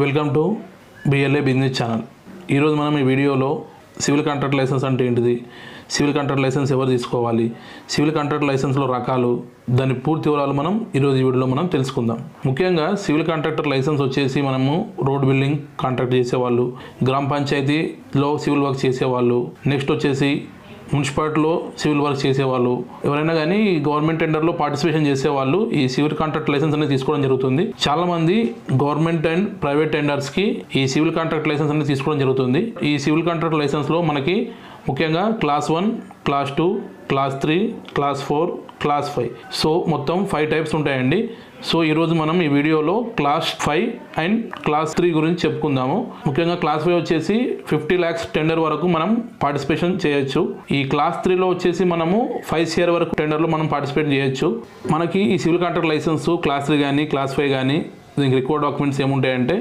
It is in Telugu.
Welcome to BLA business channel. ఈరోజు మనం ఈ వీడియోలో సివిల్ కాంట్రాక్ట్ లైసెన్స్ అంటే ఏంటిది, సివిల్ కాంట్రాక్ట్ లైసెన్స్ ఎవరు తీసుకోవాలి, సివిల్ కాంట్రాక్ట్ లైసెన్స్లో రకాలు, దాని పూర్తి వివరాలు మనం ఈరోజు ఈ వీడియోలో మనం తెలుసుకుందాం. ముఖ్యంగా సివిల్ కాంట్రాక్టర్ లైసెన్స్ వచ్చేసి మనము రోడ్ బిల్డింగ్ కాంట్రాక్ట్ చేసేవాళ్ళు, గ్రామ పంచాయతీలో సివిల్ వర్క్ చేసేవాళ్ళు, నెక్స్ట్ వచ్చేసి మున్సిపాలిటీలో సివిల్ వర్క్ చేసేవాళ్ళు, ఎవరైనా కానీ గవర్నమెంట్ టెండర్లో పార్టిసిపేషన్ చేసేవాళ్ళు ఈ సివిల్ కాంట్రాక్ట్ లైసెన్స్ అనేది తీసుకోవడం జరుగుతుంది. చాలామంది గవర్నమెంట్ అండ్ ప్రైవేట్ టెండర్స్కి ఈ సివిల్ కాంట్రాక్ట్ లైసెన్స్ అనేది తీసుకోవడం జరుగుతుంది. ఈ సివిల్ కాంట్రాక్ట్ లైసెన్స్లో మనకి ముఖ్యంగా class 1, class 2, class 3, class 4, class 5, so మొత్తం 5 టైప్స్ ఉంటాయండి. సో ఈరోజు మనం ఈ వీడియోలో క్లాస్ 5 అండ్ క్లాస్ 3 గురించి చెప్పుకుందాము. ముఖ్యంగా క్లాస్ 5 వచ్చేసి 50 lakhs టెండర్ వరకు మనం పార్టిసిపేషన్ చేయొచ్చు. ఈ క్లాస్ 3లో వచ్చేసి మనము 5 CR వరకు టెండర్లో మనం పార్టిసిపేట్ చేయొచ్చు. మనకి ఈ సివిల్ కాంట్రాక్ట్ లైసెన్స్ క్లాస్ 3 కానీ క్లాస్ 5 కానీ దీనికి రిక్వైర్డ్ డాక్యుమెంట్స్ ఏముంటాయంటే